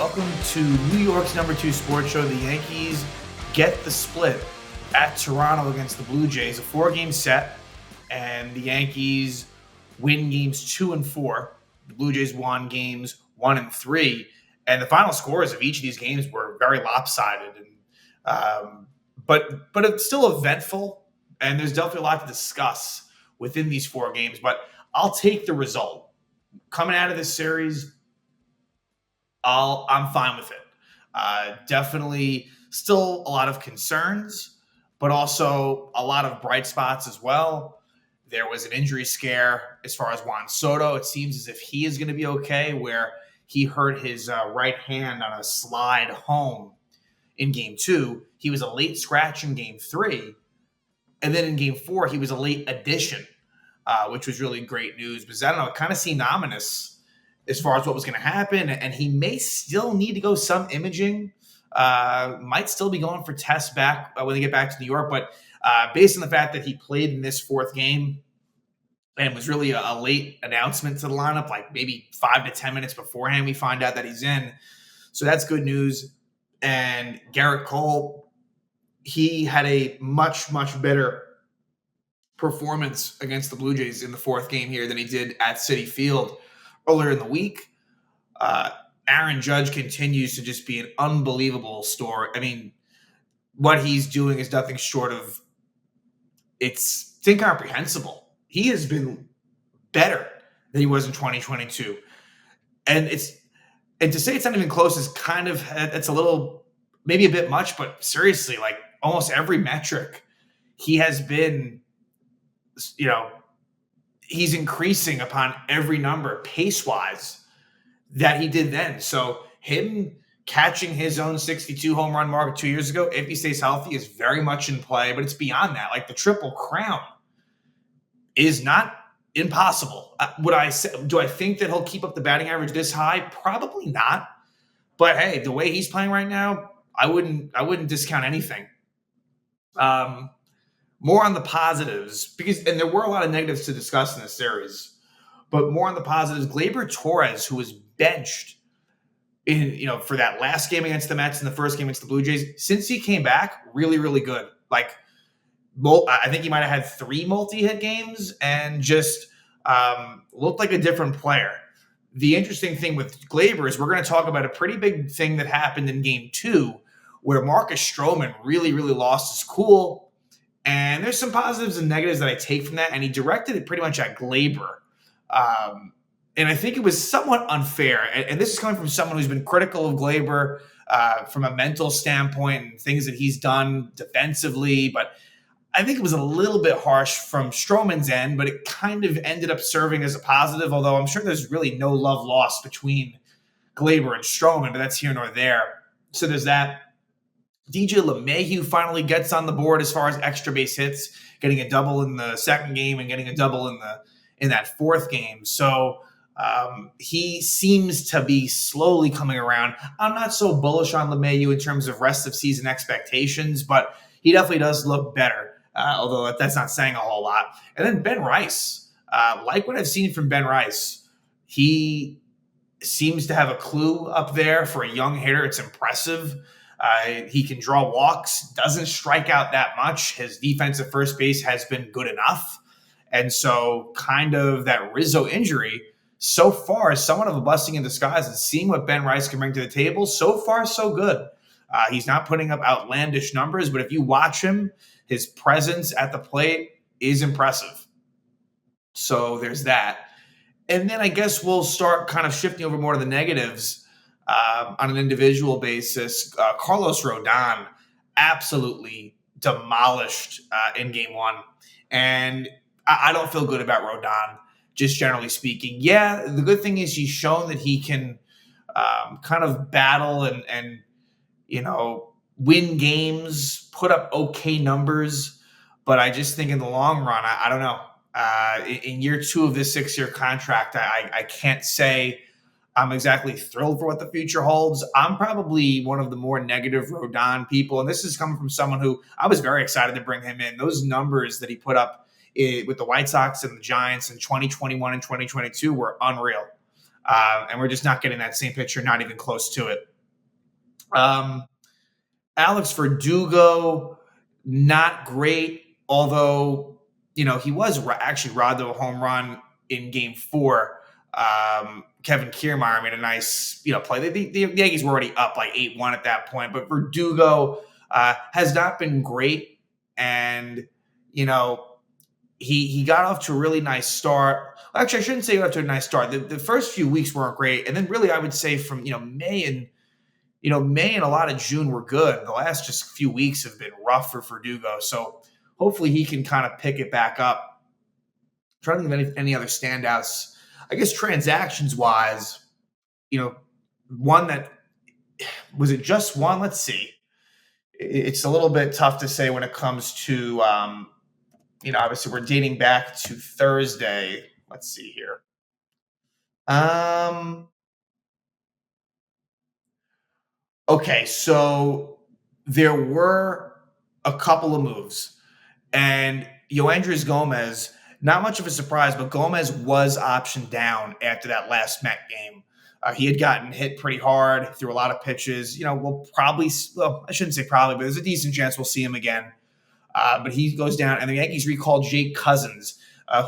Welcome to New York's #2 sports show. The Yankees get the split at Toronto against the Blue Jays, a 4-game set, and the Yankees win games 2 and 4. The Blue Jays won games 1 and 3, and the final scores of each of these games were very lopsided. But it's still eventful, and there's definitely a lot to discuss within these 4 games. But I'll take the result coming out of this series. I'm fine with it. Definitely still a lot of concerns, but also a lot of bright spots as well. There was an injury scare as far as Juan Soto. It seems as if he is going to be okay, where he hurt his right hand on a slide home in game 2. He was a late scratch in game 3. And then in game 4, he was a late addition, which was really great news. Because, I don't know, it kind of seemed ominous as far as what was going to happen. And he may still need to go some imaging. Might still be going for tests back when they get back to New York. But based on the fact that he played in this 4th game and was really a late announcement to the lineup, like maybe 5 to 10 minutes beforehand, we find out that he's in. So that's good news. And Garrett Cole, he had a much, much better performance against the Blue Jays in the 4th game here than he did at Citi Field earlier in the week. Aaron Judge continues to just be an unbelievable story. I mean, what he's doing is nothing short of it's incomprehensible. He has been better than he was in 2022. And to say it's not even close is kind of, it's a little, maybe a bit much, but seriously, like almost every metric he has been, he's increasing upon every number pace-wise that he did then. So him catching his own 62 home run mark 2 years ago, if he stays healthy, is very much in play. But it's beyond that. Like the Triple Crown is not impossible. Do I think that he'll keep up the batting average this high? Probably not. But hey, the way he's playing right now, I wouldn't discount anything. More on the positives, and there were a lot of negatives to discuss in this series, but more on the positives. Gleyber Torres, who was benched for that last game against the Mets and the first game against the Blue Jays, since he came back, really, really good. Like, I think he might have had 3 multi-hit games and just looked like a different player. The interesting thing with Gleyber is we're going to talk about a pretty big thing that happened in game 2 where Marcus Stroman really, really lost his cool. And there's some positives and negatives that I take from that. And he directed it pretty much at Gleyber. And I think it was somewhat unfair. And this is coming from someone who's been critical of Gleyber from a mental standpoint and things that he's done defensively. But I think it was a little bit harsh from Stroman's end, but it kind of ended up serving as a positive, although I'm sure there's really no love lost between Gleyber and Stroman, but that's here nor there. So there's that. DJ LeMahieu finally gets on the board as far as extra base hits, getting a double in the 2nd game and getting a double in that 4th game. So he seems to be slowly coming around. I'm not so bullish on LeMahieu in terms of rest of season expectations, but he definitely does look better, although that's not saying a whole lot. And then Ben Rice, like what I've seen from Ben Rice, he seems to have a clue up there for a young hitter. It's impressive. He can draw walks, doesn't strike out that much. His defense at first base has been good enough. And so kind of that Rizzo injury so far is somewhat of a blessing in disguise, and seeing what Ben Rice can bring to the table, so far so good. He's not putting up outlandish numbers, but if you watch him, his presence at the plate is impressive. So there's that. And then I guess we'll start kind of shifting over more to the negatives. On an individual basis, Carlos Rodón absolutely demolished in game 1. And I don't feel good about Rodón, just generally speaking. Yeah, the good thing is he's shown that he can kind of battle and win games, put up okay numbers. But I just think in the long run, I don't know. In year 2 of this 6-year contract, I can't say I'm exactly thrilled for what the future holds. I'm probably one of the more negative Rodón people, and this is coming from someone who I was very excited to bring him in. Those numbers that he put up with the White Sox and the Giants in 2021 and 2022 were unreal. And we're just not getting that same picture, not even close to it, Um, Alex Verdugo, not great, although, he was actually robbed of a home run in game four. Kevin Kiermaier made a nice, play. The Yankees were already up like 8-1 at that point, but Verdugo has not been great. And, you know, he got off to a really nice start. Actually, I shouldn't say he got off to a nice start. The first few weeks weren't great. And then really, I would say from, May and a lot of June were good. The last just few weeks have been rough for Verdugo. So hopefully he can kind of pick it back up. I'm trying to think of any other standouts. I guess transactions wise, one that was it just one? Let's see. It's a little bit tough to say when it comes to, obviously we're dating back to Thursday. Let's see here. Okay, so there were a couple of moves, and Yoendris Gomez, not much of a surprise, but Gomez was optioned down after that last Met game. He had gotten hit pretty hard through a lot of pitches. We'll probably, well, I shouldn't say probably, but there's a decent chance we'll see him again. But he goes down, and the Yankees recalled Jake Cousins,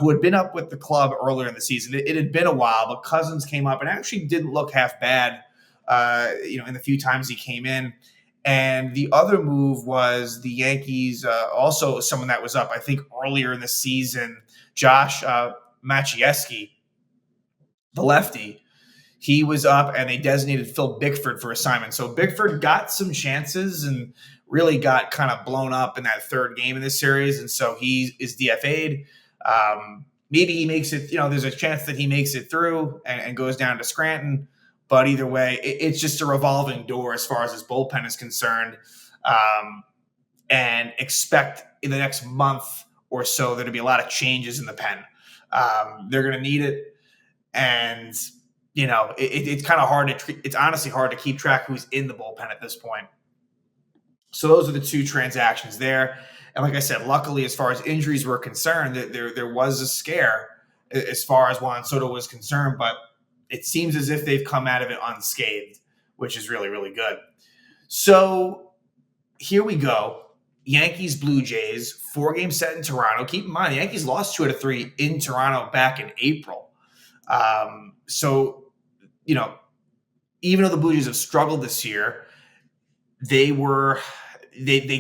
who had been up with the club earlier in the season. It had been a while, but Cousins came up and actually didn't look half bad, in the few times he came in. And the other move was the Yankees, also someone that was up, I think, earlier in the season, Josh Maciejewski, the lefty. He was up, and they designated Phil Bickford for assignment. So Bickford got some chances and really got kind of blown up in that third game in this series. And so he is DFA'd. Maybe he makes it, there's a chance that he makes it through and goes down to Scranton. But either way, it's just a revolving door as far as his bullpen is concerned. And expect in the next month or so there to be a lot of changes in the pen. They're going to need it. And it's kind of hard it's honestly hard to keep track who's in the bullpen at this point. So those are the two transactions there. And like I said, luckily, as far as injuries were concerned, there was a scare as far as Juan Soto was concerned, but it seems as if they've come out of it unscathed, which is really, really good. So here we go. Yankees, Blue Jays, 4-game set in Toronto. Keep in mind, the Yankees lost 2 out of 3 in Toronto back in April. So, even though the Blue Jays have struggled this year, they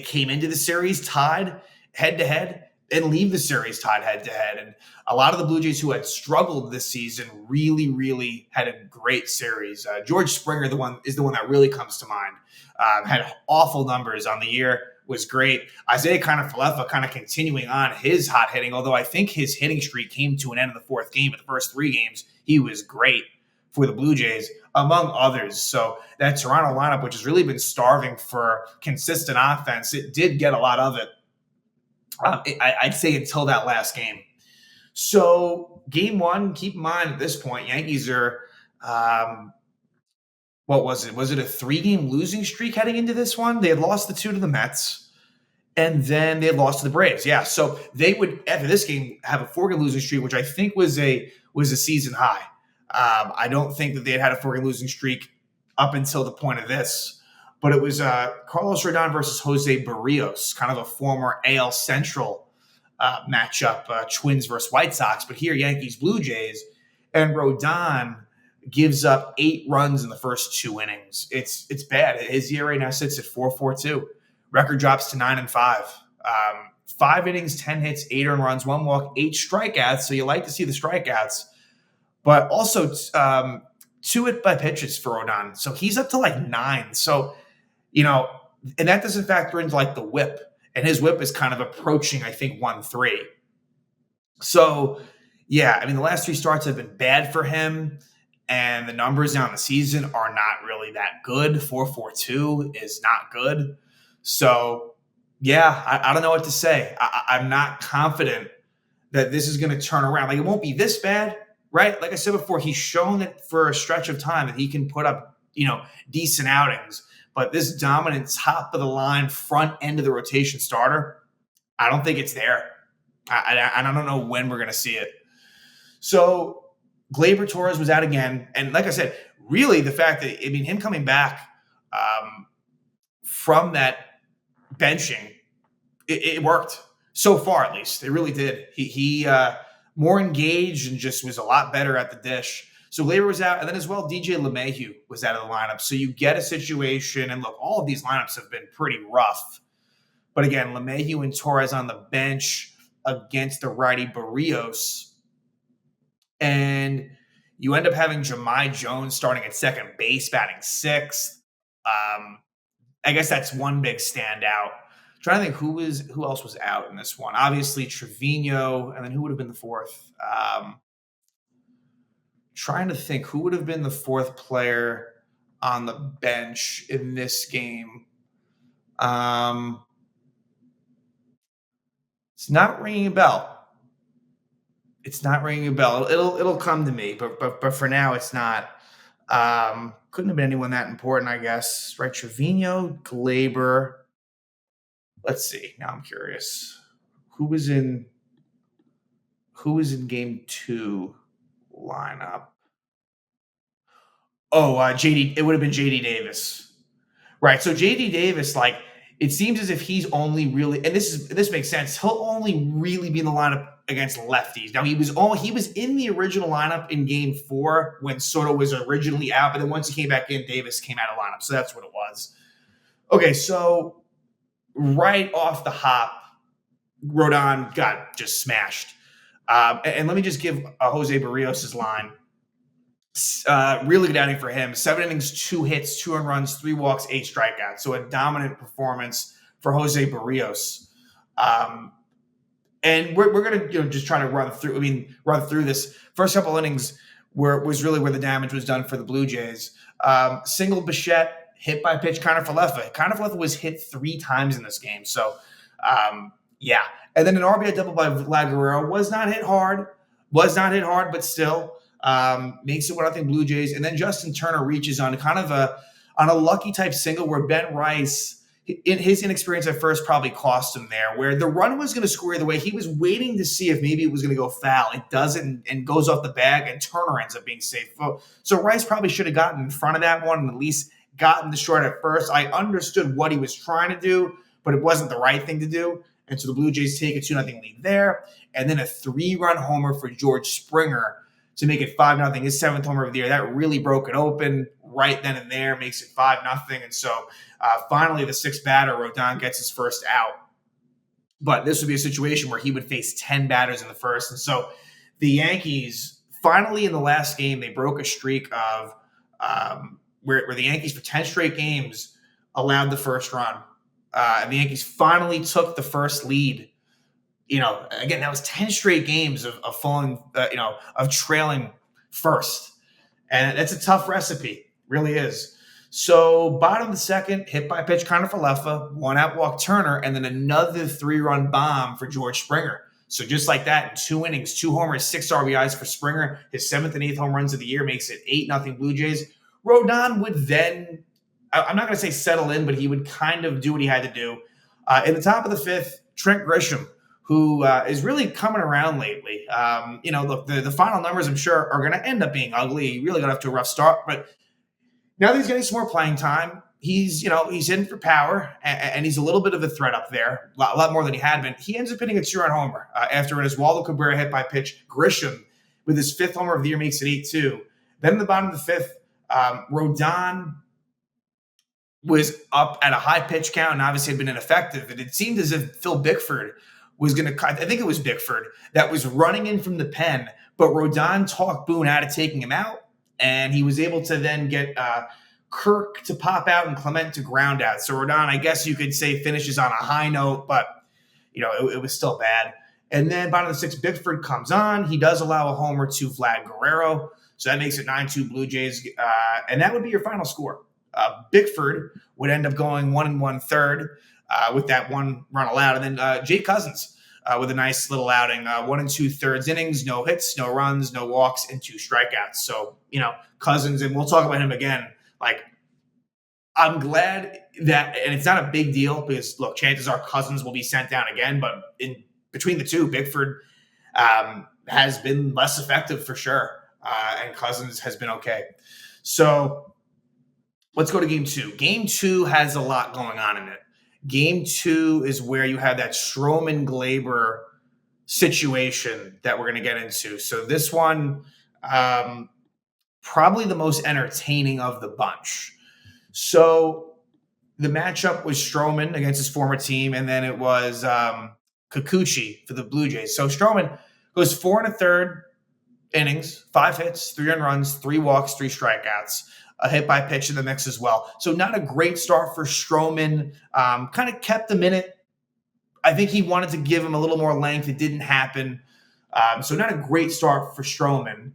came into the series tied head-to-head and leave the series tied head-to-head. And a lot of the Blue Jays who had struggled this season really, really had a great series. George Springer, is the one that really comes to mind. Had awful numbers on the year, was great. Isaiah Kiner-Falefa kind of continuing on his hot hitting, although I think his hitting streak came to an end in the fourth game. But the first 3 games, he was great for the Blue Jays, among others. So that Toronto lineup, which has really been starving for consistent offense, it did get a lot of it. I'd say until that last game. So game 1, keep in mind at this point, Yankees are, what was it? Was it a 3-game losing streak heading into this one? They had lost the 2 to the Mets, and then they had lost to the Braves. Yeah, so they would, after this game, have a 4-game losing streak, which I think was a season high. I don't think that they had a 4-game losing streak up until the point of this. But it was Carlos Rodón versus Jose Barrios, kind of a former AL Central matchup, Twins versus White Sox. But here, Yankees, Blue Jays, and Rodón gives up 8 runs in the first 2 innings. It's bad. His ERA now sits at 4.42. Record drops to 9-5. 5 innings, 10 hits, 8 earned runs, 1 walk, 8 strikeouts. So you like to see the strikeouts. But also 2 hit by pitches for Rodón. So he's up to like 9. So, and that doesn't factor into like the whip. And his whip is kind of approaching, I think, 1.3. So, yeah, the last 3 starts have been bad for him. And the numbers now in the season are not really that good. 4.42 is not good. So, yeah, I don't know what to say. I'm not confident that this is going to turn around. Like, it won't be this bad. Right? Like I said before, he's shown that for a stretch of time that he can put up, decent outings. But this dominant top of the line, front end of the rotation starter, I don't think it's there. I don't know when we're going to see it. So Gleyber Torres was out again. And like I said, really the fact that, him coming back from that benching, it worked so far, at least. It really did. He more engaged and just was a lot better at the dish. So Gleyber was out, and then as well, DJ LeMahieu was out of the lineup. So you get a situation, and look, all of these lineups have been pretty rough. But again, LeMahieu and Torres on the bench against the righty Barrios. And you end up having Jahmai Jones starting at second base, batting sixth. I guess that's one big standout. Trying to think who else was out in this one. Obviously Trevino, and then who would have been the fourth? Trying to think who would have been the fourth player on the bench in this game. It's not ringing a bell. It's not ringing a bell. It'll come to me, but for now it's not. Couldn't have been anyone that important, I guess. Right? Trevino, Gleyber. Let's see. Now I'm curious. Who was in game 2 lineup? Oh, JD. It would have been JD Davis. Right. So JD Davis, like, it seems as if he's only really, and this makes sense. He'll only really be in the lineup against lefties. Now he was in the original lineup in game 4 when Soto was originally out, but then once he came back in, Davis came out of lineup. So that's what it was. Okay, so right off the hop, Rodón got just smashed. And let me just give Jose Barrios' line. Really good outing for him. 7 innings, 2 hits, 2 earned runs, 3 walks, 8 strikeouts. So a dominant performance for Jose Barrios. And we're going to just try to run through this. First couple innings was really where the damage was done for the Blue Jays. Single Bichette, hit by pitch Kiner-Falefa. Kiner-Falefa was hit 3 times in this game. So, yeah. And then an RBI double by Vlad Guerrero was not hit hard, but still makes it 1-0 Blue Jays. And then Justin Turner reaches on a lucky type single where Ben Rice, in his inexperience at first, probably cost him there, where the run was going to score either way. He was waiting to see if maybe it was going to go foul. It doesn't, and goes off the bag, and Turner ends up being safe. So Rice probably should have gotten in front of that one and at least gotten the short at first. I understood what he was trying to do, but it wasn't the right thing to do. And so the Blue Jays take a 2-0 lead there. And then a 3-run homer for George Springer to make it 5-0, his 7th homer of the year. That really broke it open right then and there, makes it 5-0. And so finally, the 6th batter, Rodón, gets his first out. But this would be a situation where he would face 10 batters in the first. And so the Yankees, finally in the last game, they broke a streak of where the Yankees for 10 straight games allowed the first run. And the Yankees finally took the first lead. Again, that was 10 straight games of falling, of trailing first. And that's a tough recipe, really is. So bottom of the second, hit by pitch Kiner-Falefa, 1-out walk Turner, and then another 3-run bomb for George Springer. So just like that, in 2 innings, 2 homers, 6 RBIs for Springer. His 7th and 8th home runs of the year makes it 8-0 Blue Jays. Rodón would then, I'm not going to say settle in, but he would kind of do what he had to do. In the top of the 5th, Trent Grisham, who is really coming around lately. Look, the final numbers, I'm sure, are going to end up being ugly. He really got off to a rough start, but now that he's getting some more playing time, he's in for power, and he's a little bit of a threat up there, a lot more than he had been. He ends up hitting a 2-run homer after an Oswaldo Cabrera hit by pitch. Grisham, with his 5th homer of the year, makes it 8-2. Then in the bottom of the 5th, Rodón was up at a high pitch count and obviously had been ineffective. And it seemed as if Phil Bickford was going to, I think it was Bickford, that was running in from the pen, but Rodón talked Boone out of taking him out. And he was able to then get Kirk to pop out and Clement to ground out. So Rodón, I guess you could say, finishes on a high note, but it was still bad. And then bottom of the 6th, Bickford comes on. He does allow a homer to Vlad Guerrero. So that makes it 9-2 Blue Jays. And that would be your final score. Bickford would end up going 1 1/3 with that 1 run allowed. And then Jake Cousins with a nice little outing, 1 2/3 innings, no hits, no runs, no walks, and 2 strikeouts. So, Cousins, and we'll talk about him again. Like, I'm glad that, and it's not a big deal because, look, chances are Cousins will be sent down again, but in between the two, Bickford has been less effective for sure, and Cousins has been okay. So let's go to game two. Game two has a lot going on in it. Game two is where you have that Stroman Gleyber situation that we're going to get into. So this one, probably the most entertaining of the bunch. So the matchup was Stroman against his former team, and then it was Kikuchi for the Blue Jays. So Stroman goes 4 and a third innings, 5 hits, 3 earned runs, 3 walks, 3 strikeouts, a hit by pitch in the mix as well. So not a great start for Stroman. Kind of kept him in it. I think he wanted to give him a little more length. It didn't happen. So not a great start for Stroman,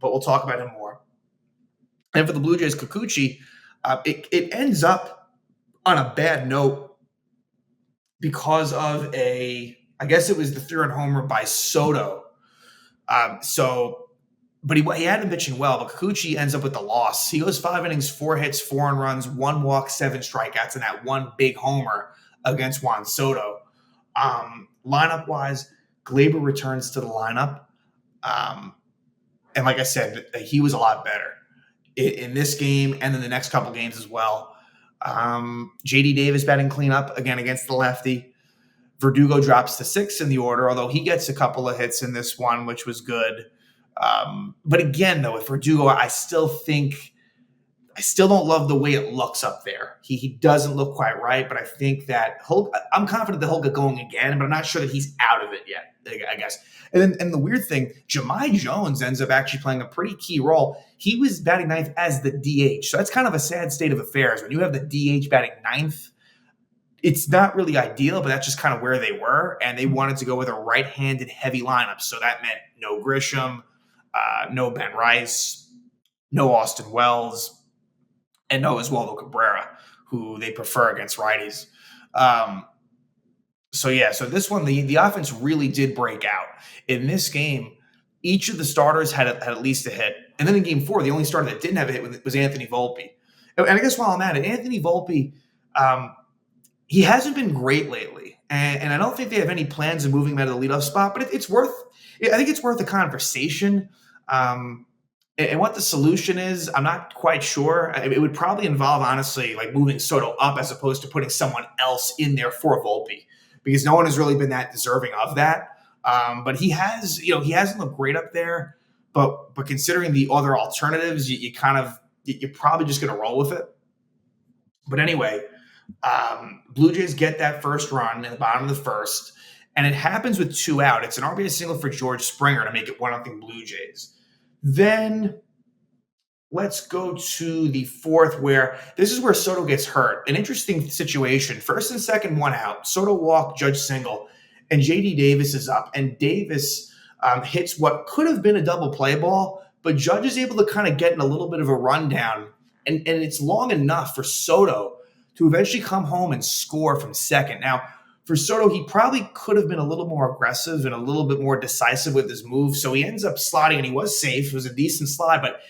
but we'll talk about him more. And for the Blue Jays, Kikuchi, it ends up on a bad note because of I guess it was the 3-run homer by Soto. But he had been pitching well, but Kikuchi ends up with the loss. He goes 5 innings, 4 hits, 4 earned runs, 1 walk, 7 strikeouts, and that one big homer against Juan Soto. Lineup-wise, Gleyber returns to the lineup. And like I said, he was a lot better in this game and then the next couple games as well. J.D. Davis batting cleanup again against the lefty. Verdugo drops to 6 in the order, although he gets a couple of hits in this one, which was good. But again, though, with Verdugo, I still don't love the way it looks up there. He doesn't look quite right, but I think that I'm confident that he'll get going again, but I'm not sure that he's out of it yet, I guess. And the weird thing, Jahmai Jones ends up actually playing a pretty key role. He was batting ninth as the DH, so that's kind of a sad state of affairs. When you have the DH batting ninth, it's not really ideal, but that's just kind of where they were, and they wanted to go with a right-handed heavy lineup, so that meant no Grisham, no Ben Rice, no Austin Wells, and no Oswaldo Cabrera, who they prefer against righties. So this one, the offense really did break out. In this game, each of the starters had at least a hit. And then in game 4, the only starter that didn't have a hit was Anthony Volpe. And I guess while I'm at it, Anthony Volpe, he hasn't been great lately. And I don't think they have any plans of moving him out of the leadoff spot, but I think it's worth a conversation. And what the solution is, I'm not quite sure. It would probably involve, honestly, like moving Soto up as opposed to putting someone else in there for Volpe, because no one has really been that deserving of that. But he hasn't looked great up there. But considering the other alternatives, you're probably just going to roll with it. But anyway, Blue Jays get that first run in the bottom of the first, and it happens with 2 out. It's an RBI single for George Springer to make it 1-0 Blue Jays. Then let's go to the 4th, where this is where Soto gets hurt. An interesting situation. First and second, 1 out. Soto walk, Judge single, and J.D. Davis is up. And Davis hits what could have been a double play ball, but Judge is able to kind of get in a little bit of a rundown. And it's long enough for Soto to eventually come home and score from second. Now, for Soto, he probably could have been a little more aggressive and a little bit more decisive with his move. So he ends up sliding, and he was safe. It was a decent slide, but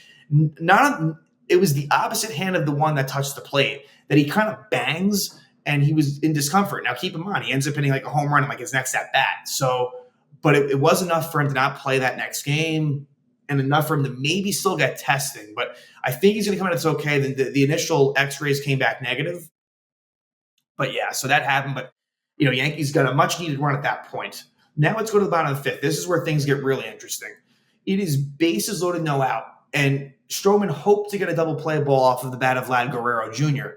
it was the opposite hand of the one that touched the plate that he kind of bangs, and he was in discomfort. Now, keep in mind, he ends up hitting like a home run in like his next at bat. So, but it was enough for him to not play that next game, and enough for him to maybe still get testing. But I think he's going to come out. It's okay. The initial X-rays came back negative. But yeah, so that happened. But Yankees got a much-needed run at that point. Now let's go to the bottom of the 5th. This is where things get really interesting. It is bases loaded, no out. And Stroman hoped to get a double play ball off of the bat of Vlad Guerrero Jr.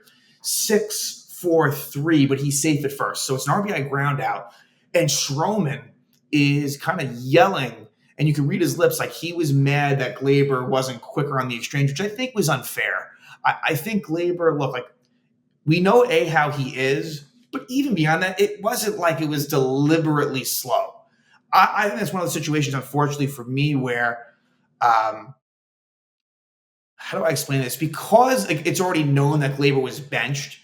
6-4-3, but he's safe at first. So it's an RBI ground out. And Stroman is kind of yelling, and you can read his lips like he was mad that Gleyber wasn't quicker on the exchange, which I think was unfair. I think Gleyber, look, like, we know how he is, but even beyond that, it wasn't like it was deliberately slow. I think that's one of the situations, unfortunately for me, where how do I explain this? Because it's already known that Gleyber was benched,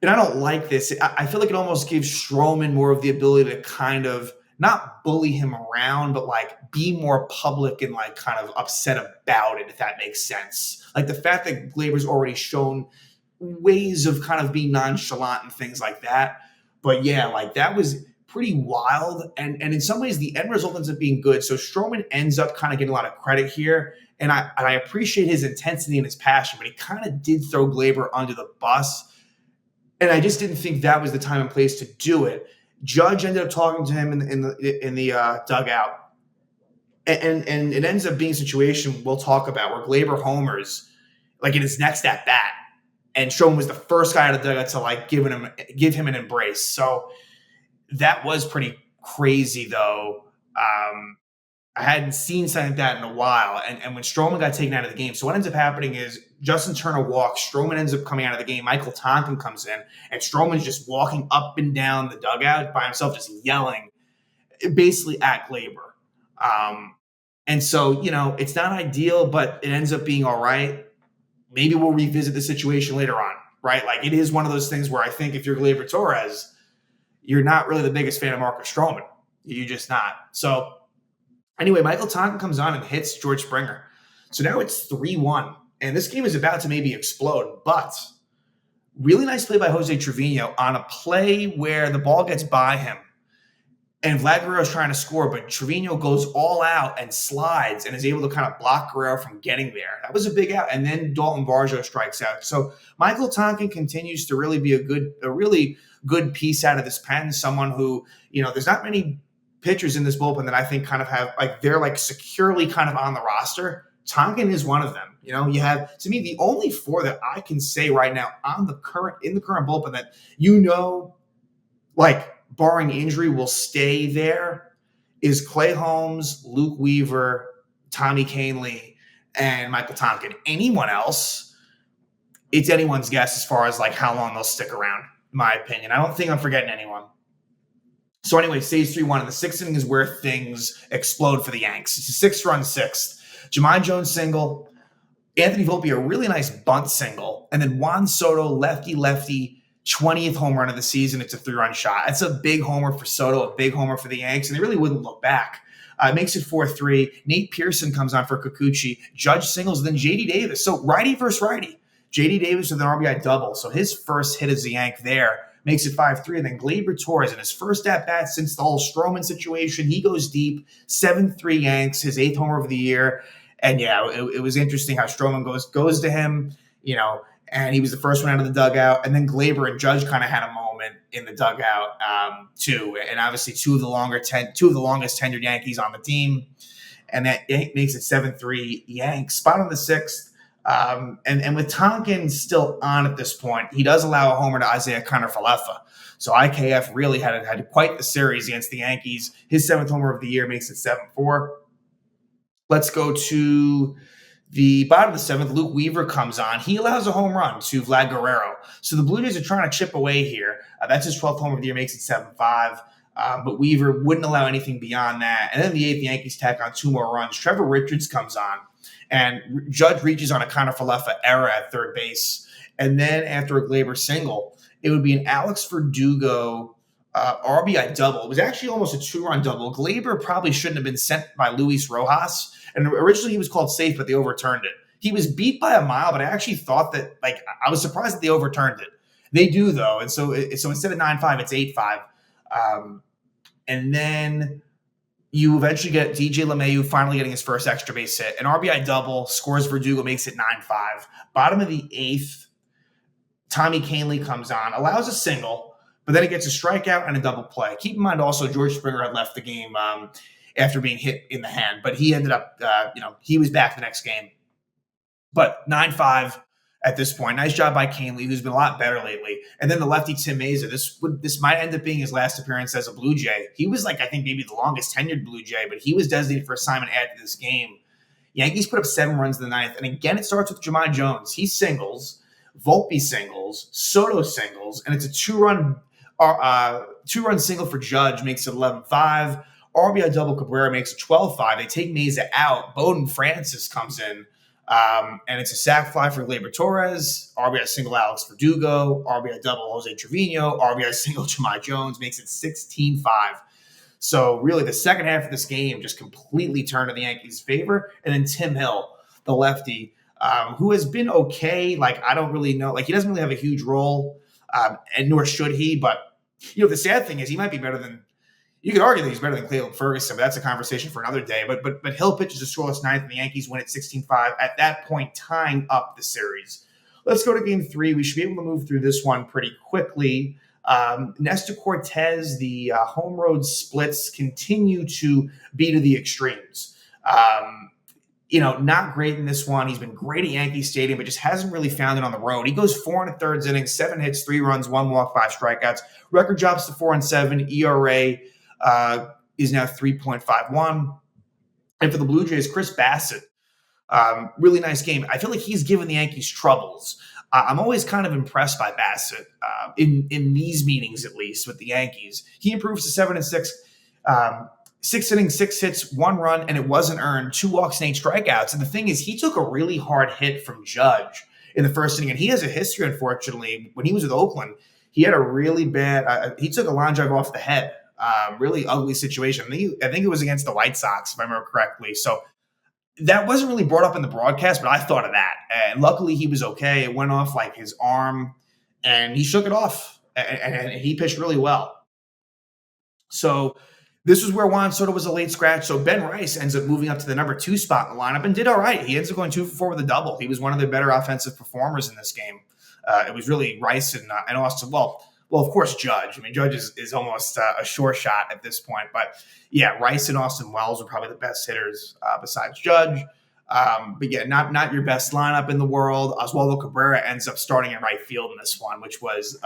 and I don't like this. I feel like it almost gives Stroman more of the ability to kind of not bully him around, but like be more public and like kind of upset about it, if that makes sense. Like the fact that Gleyber's already shown ways of kind of being nonchalant and things like that. But yeah, like that was pretty wild. And in some ways, the end result ends up being good. So Stroman ends up kind of getting a lot of credit here. And I appreciate his intensity and his passion, but he kind of did throw Gleyber under the bus. And I just didn't think that was the time and place to do it. Judge ended up talking to him in the dugout. And it ends up being a situation we'll talk about where Gleyber homers like in his next at bat, and Stroman was the first guy out of the dugout to like give him an embrace. So that was pretty crazy, though. I hadn't seen something like that in a while. And when Stroman got taken out of the game, so what ends up happening is Justin Turner walks, Stroman ends up coming out of the game, Michael Tonkin comes in, and Stroman's just walking up and down the dugout by himself, just yelling basically at Gleyber. And so, it's not ideal, but it ends up being all right. Maybe we'll revisit the situation later on, right? Like, it is one of those things where I think if you're Gleyber Torres, you're not really the biggest fan of Marcus Stroman. You're just not. So anyway, Michael Tonkin comes on and hits George Springer. So now it's 3-1. And this game is about to maybe explode. But really nice play by Jose Trevino on a play where the ball gets by him. And Vlad Guerrero's trying to score, but Trevino goes all out and slides and is able to kind of block Guerrero from getting there. That was a big out. And then Dalton Ryan strikes out. So Michael Tonkin continues to really be a really good piece out of this pen. Someone who, there's not many pitchers in this bullpen that I think kind of have, like, they're like securely kind of on the roster. Tonkin is one of them. You have, to me, the only four that I can say right now in the current bullpen that, like, barring injury, will stay there is Clay Holmes, Luke Weaver, Tommy Kahnle, and Michael Tonkin. Anyone else, it's anyone's guess as far as like how long they'll stick around, in my opinion. I don't think I'm forgetting anyone. So anyway, stays 3-1, and the sixth inning is where things explode for the Yanks. It's a 6-run sixth. Jahmai Jones single, Anthony Volpe a really nice bunt single, and then Juan Soto, lefty, 20th home run of the season. It's a 3-run shot. That's a big homer for Soto, a big homer for the Yanks, and they really wouldn't look back. It makes it 4-3. Nate Pearson comes on for Kikuchi. Judge singles, and then J.D. Davis. So righty versus righty. J.D. Davis with an RBI double. So his first hit as a Yank there makes it 5-3. And then Gleyber Torres in his first at-bat since the whole Stroman situation. He goes deep, 7-3 Yanks, his 8th homer of the year. And yeah, it was interesting how Stroman goes to him, and he was the first one out of the dugout. And then Gleyber and Judge kind of had a moment in the dugout too. And obviously two of the longest tenured Yankees on the team. And that makes it 7-3 Yanks. Spot on the 6th. And with Tonkin still on at this point, he does allow a homer to Isaiah Kiner-Falefa. So IKF really had quite the series against the Yankees. His 7th homer of the year makes it 7-4. Let's go to the bottom of the 7th. Luke Weaver comes on. He allows a home run to Vlad Guerrero. So the Blue Jays are trying to chip away here. That's his 12th homer of the year, makes it 7-5. But Weaver wouldn't allow anything beyond that. And then the 8th, Yankees tack on 2 more runs. Trevor Richards comes on, and Judge reaches on a Kiner-Falefa error at third base. And then after a Gleyber single, it would be an Alex Verdugo RBI double. It was actually almost a 2-run double. Gleyber probably shouldn't have been sent by Luis Rojas. And originally he was called safe, but they overturned it. He was beat by a mile, but I actually thought that, I was surprised that they overturned it. They do, though. And so instead of 9-5, it's 8-5. And then you eventually get DJ LeMahieu finally getting his first extra base hit. An RBI double, scores Verdugo, makes it 9-5. Bottom of the 8th, Tommy Kahnle comes on, allows a single, but then it gets a strikeout and a double play. Keep in mind also George Springer had left the game after being hit in the hand, but he ended up, he was back the next game. But 9-5 at this point. Nice job by Kahnle, who's been a lot better lately. And then the lefty Tim Meza. This might end up being his last appearance as a Blue Jay. He was I think maybe the longest tenured Blue Jay, but he was designated for assignment after this game. Yankees put up 7 runs in the 9th. And again, it starts with Jahmai Jones. He singles, Volpe singles, Soto singles, and it's a 2-run single for Judge, makes it 11-5. RBI double Cabrera makes it 12-5. They take Meza out. Bowden Francis comes in, and it's a sac fly for Gleyber Torres. RBI single Alex Verdugo. RBI double Jose Trevino. RBI single Jahmai Jones makes it 16-5. So really the second half of this game just completely turned in the Yankees' favor. And then Tim Hill, the lefty, who has been okay. I don't really know. He doesn't really have a huge role, and nor should he. But, the sad thing is he might be better than You could argue that he's better than Gleyber Ferguson, but that's a conversation for another day. But Hill pitches a scoreless ninth, and the Yankees win at 16-5. At that point, tying up the series. Let's go to Game 3. We should be able to move through this one pretty quickly. Nestor Cortes, the home road splits continue to be to the extremes. Not great in this one. He's been great at Yankee Stadium, but just hasn't really found it on the road. He goes 4 1/3 innings, 7 hits, 3 runs, 1 walk, 5 strikeouts. Record drops to 4-7. ERA is now 3.51. And for the Blue Jays, Chris Bassett, really nice game. I feel like he's given the Yankees troubles. I'm always kind of impressed by Bassett in these meetings, at least with the Yankees. He improves to 7-6. 6 innings, 6 hits, 1 run, and it wasn't earned. 2 walks and 8 strikeouts. And the thing is, he took a really hard hit from Judge in the first inning, and he has a history, unfortunately. When he was with Oakland, he had a really bad. He took a line drive off the head. Really ugly situation. I think it was against the White Sox, if I remember correctly. So that wasn't really brought up in the broadcast, but I thought of that. And luckily, he was okay. It went off like his arm, and he shook it off, and he pitched really well. So this was where Juan Soto was a late scratch. So Ben Rice ends up moving up to the number 2 spot in the lineup and did all right. He ends up going 2 for 4 with a double. He was one of the better offensive performers in this game. It was really Rice and Austin. Well, of course, Judge. I mean, Judge is almost a sure shot at this point. But, yeah, Rice and Austin Wells were probably the best hitters besides Judge. But, yeah, not your best lineup in the world. Oswaldo Cabrera ends up starting in right field in this one, which was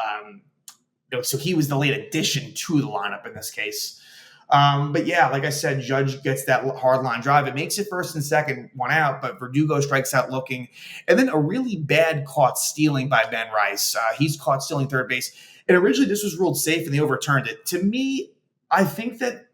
so he was the late addition to the lineup in this case. But, yeah, like I said, Judge gets that hard line drive. It makes it first and second, 1 out, but Verdugo strikes out looking. And then a really bad caught stealing by Ben Rice. He's caught stealing third base. And originally this was ruled safe and they overturned it. To me, I think that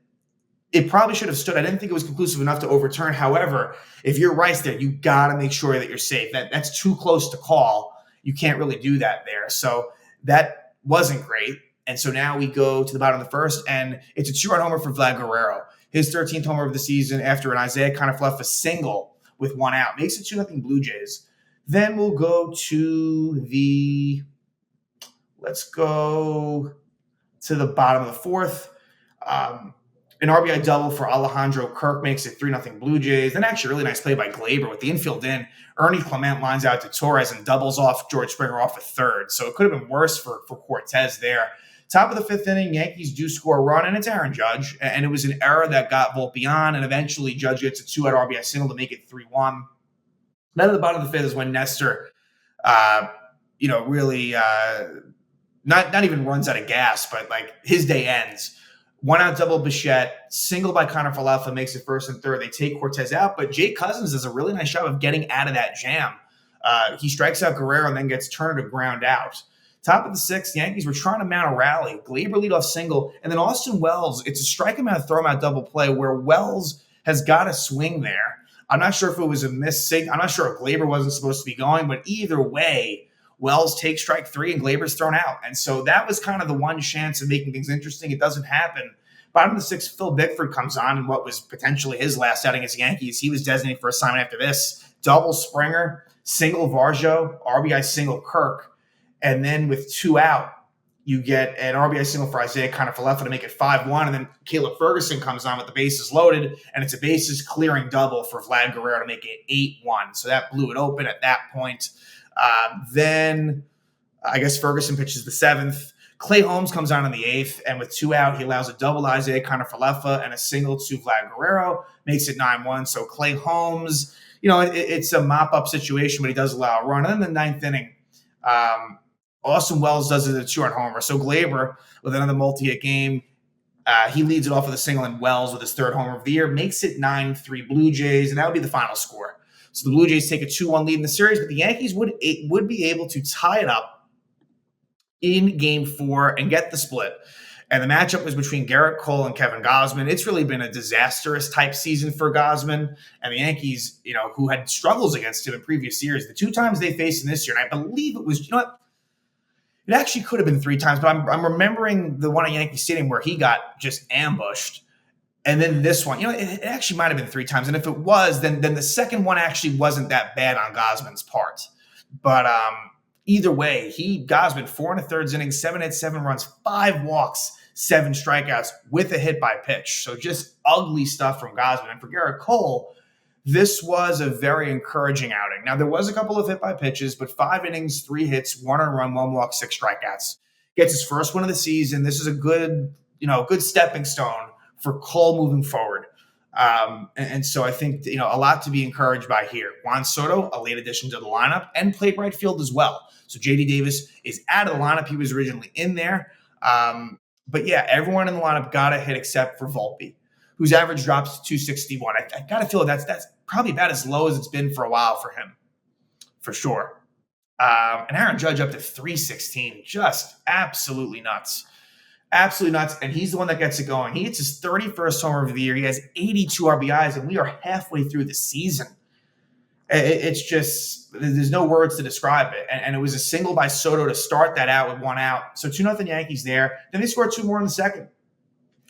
it probably should have stood. I didn't think it was conclusive enough to overturn. However, if you're Rice there, you got to make sure that you're safe. That's too close to call. You can't really do that there. So that wasn't great. And so now we go to the bottom of the first, and it's a 2-run homer for Vlad Guerrero. His 13th homer of the season after an Isaiah Kiner-Falefa single with 1 out. Makes it 2-0 Blue Jays. Then we'll go to let's go to the bottom of the fourth. An RBI double for Alejandro Kirk makes it 3-0 Blue Jays. Then actually a really nice play by Gleyber with the infield in. Ernie Clement lines out to Torres and doubles off George Springer off a third. So it could have been worse for Cortes there. Top of the 5th inning, Yankees do score a run, and it's Aaron Judge. And it was an error that got Volpe on, and eventually Judge gets a 2-out RBI single to make it 3-1. Then at the bottom of the 5th is when Nestor, really not even runs out of gas, but like his day ends. 1-out double Bichette, single by Kiner-Falefa makes it first and third. They take Cortes out, but Jake Cousins does a really nice job of getting out of that jam. He strikes out Guerrero and then gets Turner to ground out. Top of the 6th, Yankees were trying to mount a rally. Gleyber leadoff single, and then Austin Wells, it's a strike him out, throw him out double play where Wells has got a swing there. I'm not sure if it was a miss. I'm not sure if Gleyber wasn't supposed to be going, but either way, Wells takes strike 3 and Gleyber's thrown out. And so that was kind of the one chance of making things interesting. It doesn't happen. Bottom of the 6th, Phil Bickford comes on in what was potentially his last outing against the Yankees. He was designated for assignment after this. Double Springer, single Varjo, RBI single Kirk. And then with 2 out, you get an RBI single for Isaiah Kiner-Falefa to make it 5-1. And then Caleb Ferguson comes on with the bases loaded, and it's a bases clearing double for Vlad Guerrero to make it 8-1. So that blew it open at that point. Then I guess Ferguson pitches the 7th. Clay Holmes comes on in the 8th, and with 2 out, he allows a double Isaiah Kiner-Falefa and a single to Vlad Guerrero, makes it 9-1. So Clay Holmes, it's a mop-up situation, but he does allow a run. And then the 9th inning, Austin Wells does it a 2-run homer. So Gleyber, with another multi-hit game, he leads it off with a single, and Wells with his 3rd homer of the year makes it 9-3 Blue Jays, and that would be the final score. So the Blue Jays take a 2-1 lead in the series, but the Yankees would be able to tie it up in Game 4 and get the split. And the matchup was between Garrett Cole and Kevin Gausman. It's really been a disastrous type season for Gausman. And the Yankees, who had struggles against him in previous years, the 2 times they faced him this year, and I believe it was, it actually could have been 3 times, but I'm remembering the one at Yankee Stadium where he got just ambushed. And then this one, it actually might have been 3 times. And if it was, then the second one actually wasn't that bad on Gausman's part. But either way, Gosman, 4 1/3 innings, 7 hits, 7 runs, 5 walks, 7 strikeouts with a hit by pitch. So just ugly stuff from Gosman. And for Garrett Cole, this was a very encouraging outing. Now, there was a couple of hit by pitches, but 5 innings, 3 hits, 1 earned run, 1 walk, 6 strikeouts. Gets his first win of the season. This is a good stepping stone for Cole moving forward. And so I think, a lot to be encouraged by here. Juan Soto, a late addition to the lineup, and played right field as well. So J.D. Davis is out of the lineup. He was originally in there. But yeah, everyone in the lineup got a hit except for Volpe, whose average drops to 261. I got to feel that's probably about as low as it's been for a while for him, for sure. And Aaron Judge up to 316, just absolutely nuts. Absolutely nuts. And he's the one that gets it going. He hits his 31st homer of the year. He has 82 RBIs, and we are halfway through the season. It's just, there's no words to describe it. And it was a single by Soto to start that out with 1 out. So 2-0 Yankees there. Then they scored 2 more in the second.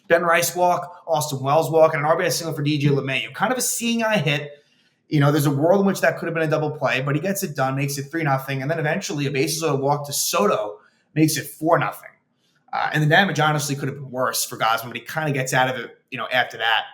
Ben Rice walk, Austin Wells walk, and an RBI single for DJ LeMahieu. Kind of a seeing eye hit. There's a world in which that could have been a double play, but he gets it done, makes it 3-0. And then eventually a bases loaded walk to Soto makes it 4-0. And the damage honestly could have been worse for Gosman, but he kind of gets out of it, after that.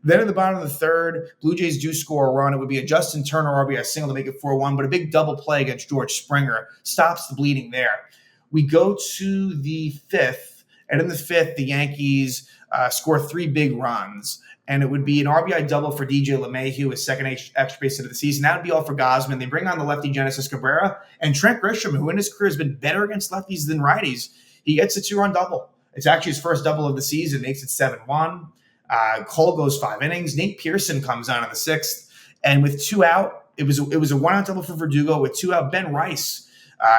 Then in the bottom of the third, Blue Jays do score a run. It would be a Justin Turner RBI single to make it 4-1, but a big double play against George Springer stops the bleeding there. We go to the fifth, and in the fifth, the Yankees score 3 big runs. And it would be an RBI double for DJ LeMahieu, his second extra base hit of the season. That would be all for Gosman. They bring on the lefty Genesis Cabrera and Trent Grisham, who in his career has been better against lefties than righties. He gets a 2-run double. It's actually his first double of the season, makes it 7-1. Cole goes 5 innings. Nate Pearson comes on in the 6th. And with 2 out, it was a 1-out double for Verdugo. With 2 out, Ben Rice,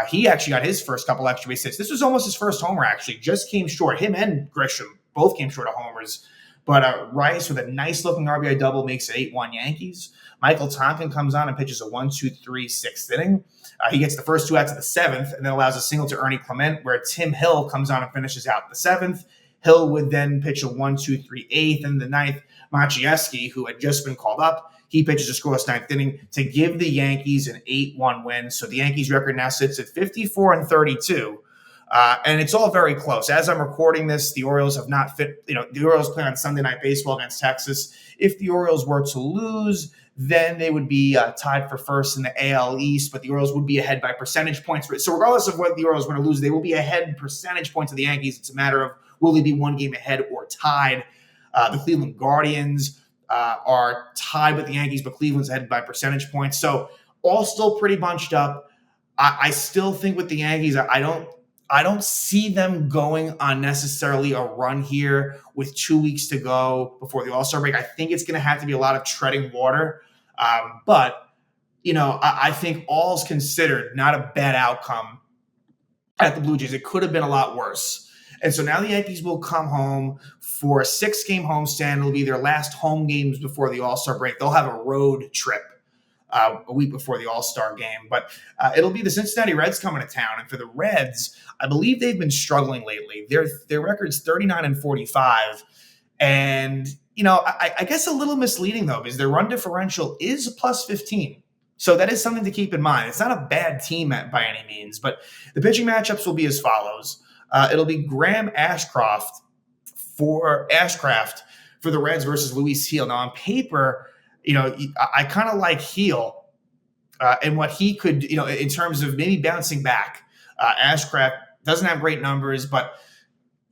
he actually got his first couple extra base hits. This was almost his first homer, actually. Just came short. Him and Grisham both came short of homers. But Rice with a nice-looking RBI double makes it 8-1 Yankees. Michael Tonkin comes on and pitches a 1-2-3 6th inning. He gets the first 2 outs of the 7th and then allows a single to Ernie Clement, where Tim Hill comes on and finishes out the 7th. Hill would then pitch a 1-2-3 8th. And the 9th, Maciejewski, who had just been called up, he pitches a scoreless 9th inning to give the Yankees an 8-1 win. So the Yankees record now sits at 54-32. And it's all very close. As I'm recording this, the Orioles have not fit. The Orioles play on Sunday Night Baseball against Texas. If the Orioles were to lose, then they would be tied for first in the AL East, but the Orioles would be ahead by percentage points. So regardless of what the Orioles were to lose, they will be ahead percentage points of the Yankees. It's a matter of will they be 1 game ahead or tied. The Cleveland Guardians are tied with the Yankees, but Cleveland's ahead by percentage points. So all still pretty bunched up. I still think with the Yankees, I don't see them going on necessarily a run here with 2 weeks to go before the All-Star break. I think it's going to have to be a lot of treading water. But I think all's considered, not a bad outcome at the Blue Jays. It could have been a lot worse. And so now the Yankees will come home for a 6-game homestand. It'll be their last home games before the All-Star break. They'll have a road trip a week before the All-Star game. But it'll be the Cincinnati Reds coming to town. And for the Reds, I believe they've been struggling lately. Their record's 39-45. And, I guess a little misleading, though, because their run differential is plus 15. So that is something to keep in mind. It's not a bad team by any means. But the pitching matchups will be as follows. It'll be Graham Ashcraft for the Reds versus Luis Gil. Now, on paper, I kind of like Gil and what he could, in terms of maybe bouncing back. Ashcraft doesn't have great numbers, but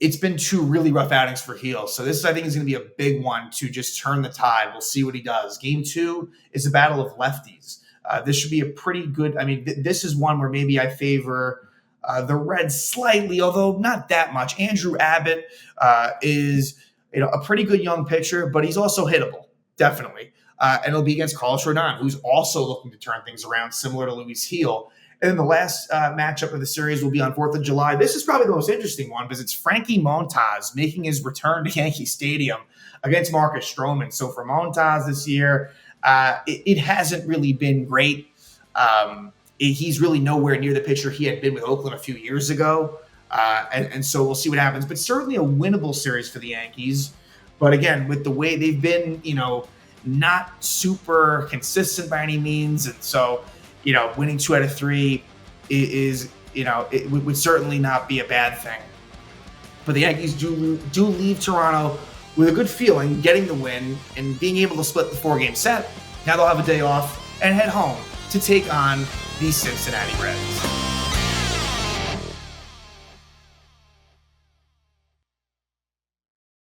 it's been 2 really rough outings for Gil. So this, I think, is going to be a big one to just turn the tide. We'll see what he does. Game 2 is a battle of lefties. This should be a pretty good, this is one where maybe I favor the Reds slightly, although not that much. Andrew Abbott is, a pretty good young pitcher, but he's also hittable, definitely. And it'll be against Carlos Rodón, who's also looking to turn things around, similar to Luis Gil. And then the last matchup of the series will be on 4th of July. This is probably the most interesting one because it's Frankie Montas making his return to Yankee Stadium against Marcus Stroman. So for Montas this year, it hasn't really been great. He's really nowhere near the pitcher he had been with Oakland a few years ago. And so we'll see what happens. But certainly a winnable series for the Yankees. But again, with the way they've been, not super consistent by any means. And so, winning 2 out of 3, is it would certainly not be a bad thing. But the Yankees do leave Toronto with a good feeling, getting the win and being able to split the 4-game set. Now they'll have a day off and head home to take on the Cincinnati Reds.